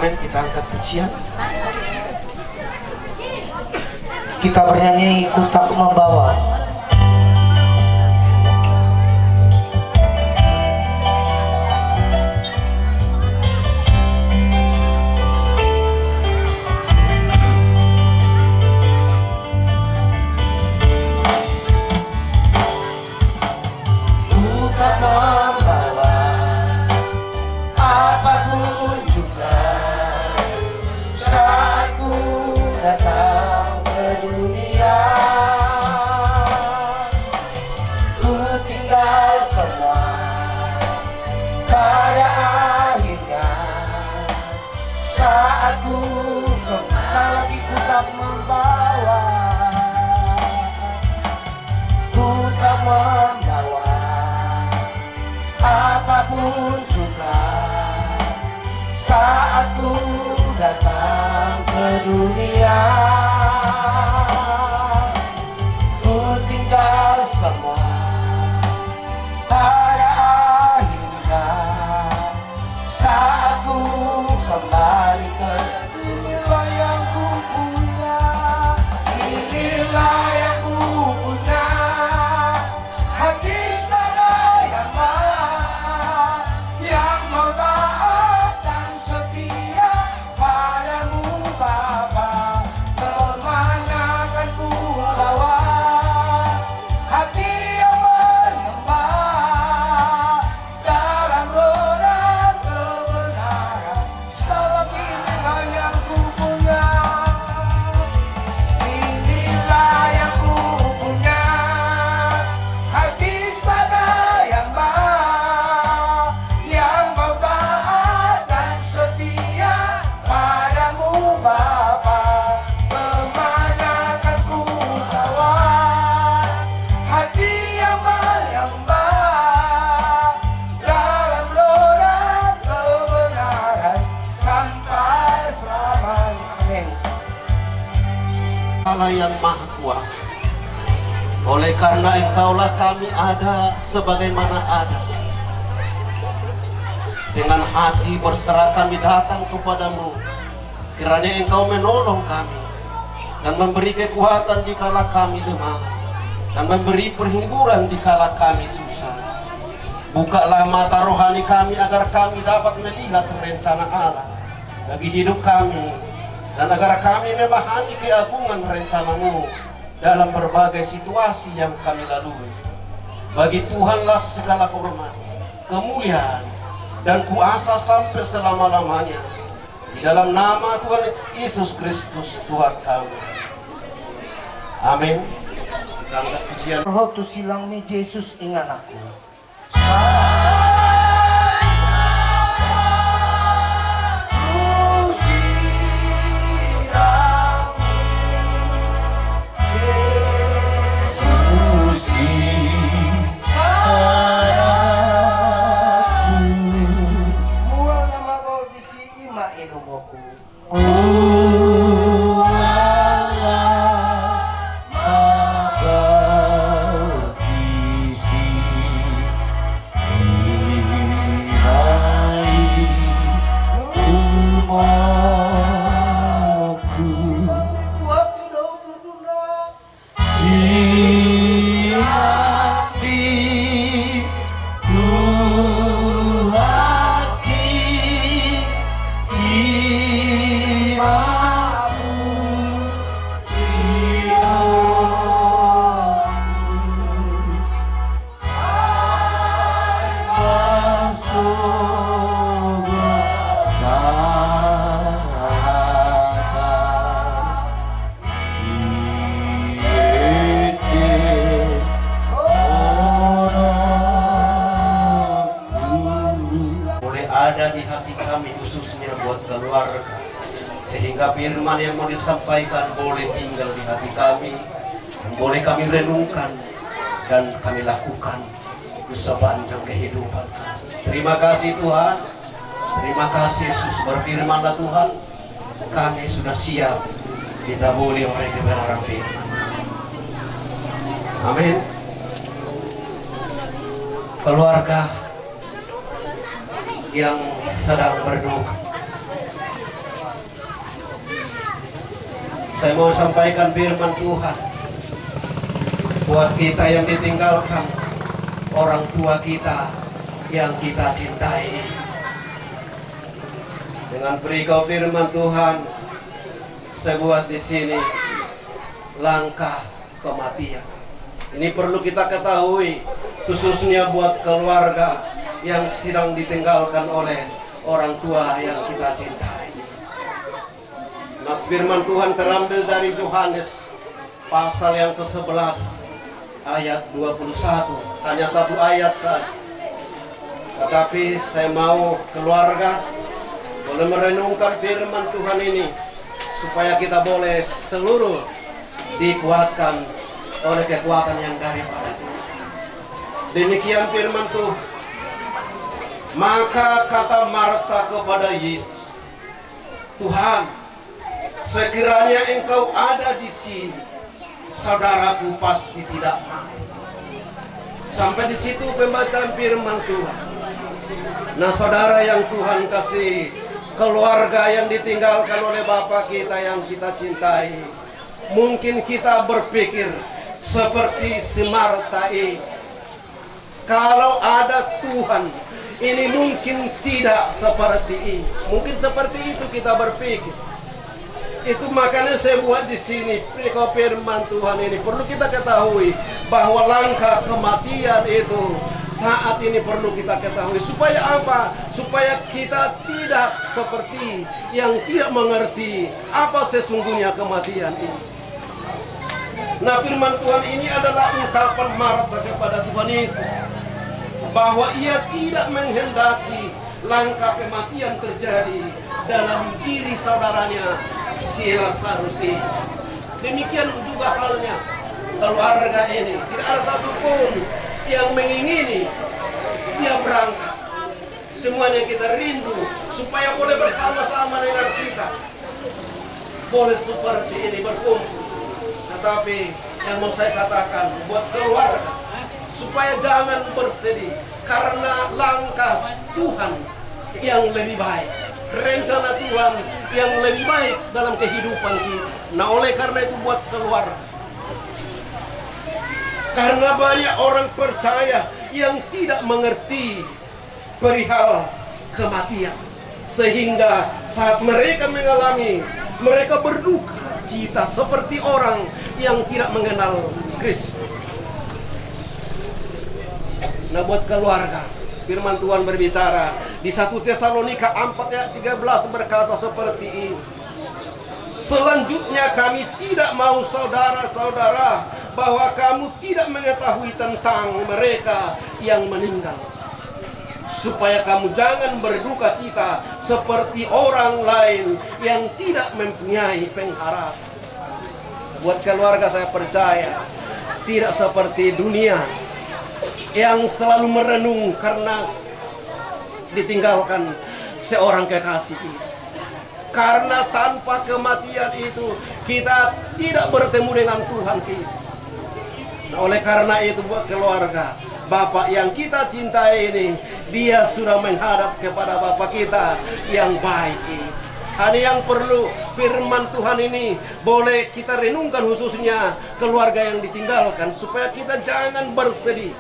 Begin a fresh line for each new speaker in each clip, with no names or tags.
Amin. Kita angkat pujian. Kita bernyanyi Ku Tak Membawa. Apapun juga saat ku datang ke dunia, ku tinggal semua pada akhirnya saat ku kembali ke inilah yang ku punya, inilah yang ku punya, hati Allah yang Maha Kuasa. Oleh karena Engkaulah kami ada sebagaimana ada. Dengan hati berserah kami datang kepadamu, kiranya Engkau menolong kami dan memberi kekuatan dikala kami lemah, dan memberi perhiburan dikala kami susah. Bukalah mata rohani kami agar kami dapat melihat rencana Allah bagi hidup kami, dan agar kami memahami keagungan rencana-Mu dalam berbagai situasi yang kami lalui. Bagi Tuhanlah segala hormat, kemuliaan, dan kuasa sampai selama-lamanya. Di dalam nama Tuhan Yesus Kristus Tuhan kami. Amin. Pujian roh tu silang mi Yesus ingat aku. Ada di hati kami khususnya buat keluarga, sehingga firman yang mau disampaikan boleh tinggal di hati kami, dan boleh kami renungkan dan kami lakukan sepanjang kehidupan kami. Terima kasih Tuhan, terima kasih Yesus. Berfirmanlah Tuhan, kami sudah siap ditaburi oleh kebenaran firman. Amin. Keluarga yang sedang berduka, Saya mau sampaikan firman Tuhan buat kita yang ditinggalkan orang tua kita yang kita cintai. Dengan berikau firman Tuhan, saya buat di sini langkah kematian. Ini perlu kita ketahui, khususnya buat keluarga yang sedang ditinggalkan oleh orang tua yang kita cintai. Nah, firman Tuhan terambil dari Yohanes pasal yang ke-11 ayat 21. Hanya satu ayat saja. Tetapi saya mau keluarga boleh merenungkan firman Tuhan ini, supaya kita boleh seluruh dikuatkan oleh kekuatan yang daripada Tuhan. Demikian firman Tuhan. Maka kata Marta kepada Yesus, Tuhan, sekiranya Engkau ada di sini, saudaraku pasti tidak mati. Sampai di situ pembacaan firman Tuhan. Nah, saudara yang Tuhan kasih, keluarga yang ditinggalkan oleh Bapa kita yang kita cintai, mungkin kita berpikir seperti si Marta ini, kalau ada Tuhan, ini mungkin tidak seperti ini. Mungkin seperti itu kita berpikir. Itu makanya saya buat di sini firman Tuhan ini perlu kita ketahui bahwa langkah kematian itu saat ini perlu kita ketahui. Supaya apa? Supaya kita tidak seperti yang tidak mengerti apa sesungguhnya kematian ini. Nah, firman Tuhan ini adalah ungkapan Marta kepada Tuhan Yesus bahwa ia tidak menghendaki langkah kematian terjadi dalam diri saudaranya si Lazarus ini. Demikian juga halnya keluarga ini, tidak ada satupun yang mengingini dia berangkat. Semuanya kita rindu supaya boleh bersama-sama dengan kita, boleh seperti ini berkumpul. Tetapi yang mau saya katakan buat keluarga, supaya jangan bersedih karena langkah Tuhan yang lebih baik, rencana Tuhan yang lebih baik dalam kehidupan kita. Nah, oleh karena itu buat keluarga, karena banyak orang percaya yang tidak mengerti perihal kematian, sehingga saat mereka mengalami, mereka berduka cita seperti orang yang tidak mengenal Kristus. Nah, buat keluarga, firman Tuhan berbicara di 1 Tesalonika 4 ayat 13 berkata seperti ini. Selanjutnya kami tidak mau saudara-saudara bahwa kamu tidak mengetahui tentang mereka yang meninggal, supaya kamu jangan berduka cita seperti orang lain yang tidak mempunyai pengharapan. Buat keluarga, saya percaya tidak seperti dunia yang selalu merenung karena ditinggalkan seorang kekasih kita. Karena tanpa kematian itu kita tidak bertemu dengan Tuhan kita. Nah, oleh karena itu buat keluarga, Bapak yang kita cintai ini, dia sudah menghadap kepada Bapak kita yang baik ini. Hanya yang perlu firman Tuhan ini boleh kita renungkan, khususnya keluarga yang ditinggalkan, supaya kita jangan bersedih.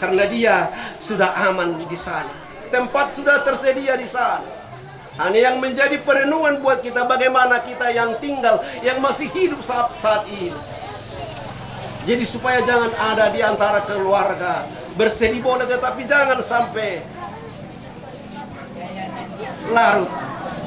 Karena dia sudah aman di sana, tempat sudah tersedia di sana. Hanya yang menjadi perenungan buat kita bagaimana kita yang tinggal, yang masih hidup saat ini. Jadi supaya jangan ada di antara keluarga bersedih boleh, tetapi jangan sampai larut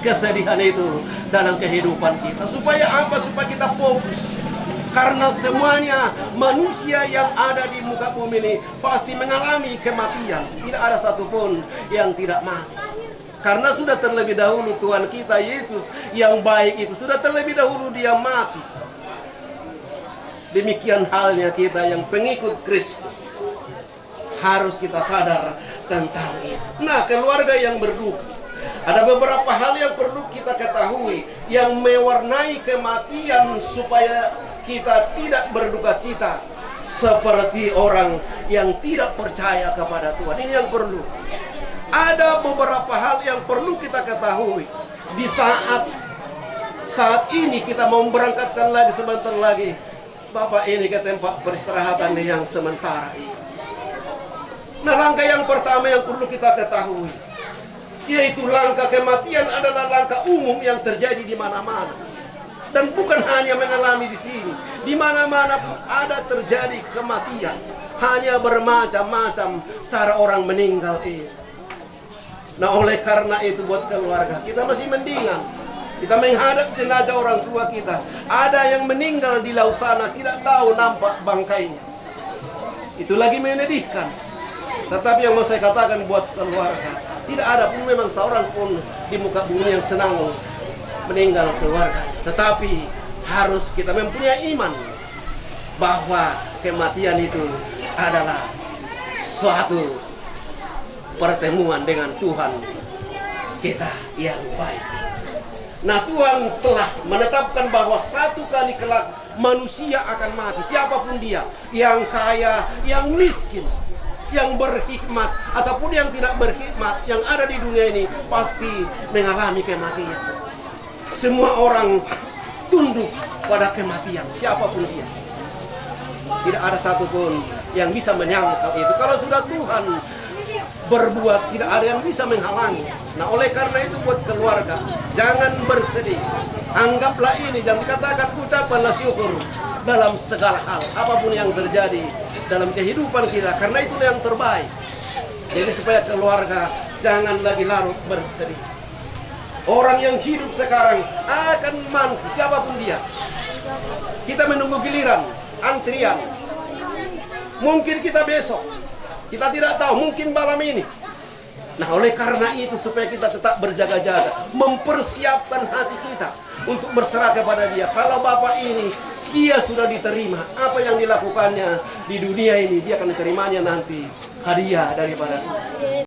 kesedihan itu dalam kehidupan kita. Supaya apa? Supaya kita fokus. Karena semuanya manusia yang ada di muka bumi ini pasti mengalami kematian. Tidak ada satupun yang tidak mati. Karena sudah terlebih dahulu Tuhan kita Yesus yang baik itu sudah terlebih dahulu dia mati. Demikian halnya kita yang pengikut Kristus, harus kita sadar tentang itu. Nah, keluarga yang berduka, ada beberapa hal yang perlu kita ketahui yang mewarnai kematian supaya kita tidak berduka cita seperti orang yang tidak percaya kepada Tuhan. Ini yang perlu. Ada beberapa hal yang perlu kita ketahui di saat Saat ini kita mau berangkatkan lagi sebentar lagi, Bapak, ini ke tempat peristirahatan yang sementara ini. Nah, langkah yang pertama yang perlu kita ketahui, yaitu langkah kematian adalah langkah umum yang terjadi di mana-mana. Dan bukan hanya mengalami di sini, di mana-mana ada terjadi kematian. Hanya bermacam-macam cara orang meninggal ini. Nah, oleh karena itu buat keluarga, kita masih mendingan kita menghadap jenazah orang tua kita. Ada yang meninggal di laut sana, tidak tahu nampak bangkainya. Itu lagi menyedihkan. Tetapi yang mau saya katakan buat keluarga, tidak ada pun memang seorang pun di muka bumi yang senang meninggal keluarga. Tetapi harus kita mempunyai iman bahwa kematian itu adalah suatu pertemuan dengan Tuhan kita yang baik. Nah, Tuhan telah menetapkan bahwa satu kali kelak manusia akan mati, siapapun dia, yang kaya, yang miskin, yang berhikmat ataupun yang tidak berhikmat, yang ada di dunia ini pasti mengalami kematian. Semua orang tunduk pada kematian, siapapun dia. Tidak ada satupun yang bisa menyangkal itu. Kalau sudah Tuhan berbuat, tidak ada yang bisa menghalangi. Nah, oleh karena itu buat keluarga, jangan bersedih. Anggaplah ini, jangan dikatakan ucapkanlah syukur dalam segala hal, apapun yang terjadi dalam kehidupan kita, karena itu yang terbaik. Jadi supaya keluarga jangan lagi larut bersedih. Orang yang hidup sekarang akan mati, siapapun dia. Kita menunggu giliran, antrian. Mungkin kita besok, kita tidak tahu, mungkin malam ini. Nah, oleh karena itu supaya kita tetap berjaga-jaga, mempersiapkan hati kita untuk berserah kepada Dia. Kalau Bapak ini, dia sudah diterima, apa yang dilakukannya di dunia ini, dia akan diterimanya nanti hadiah daripada Tuhan.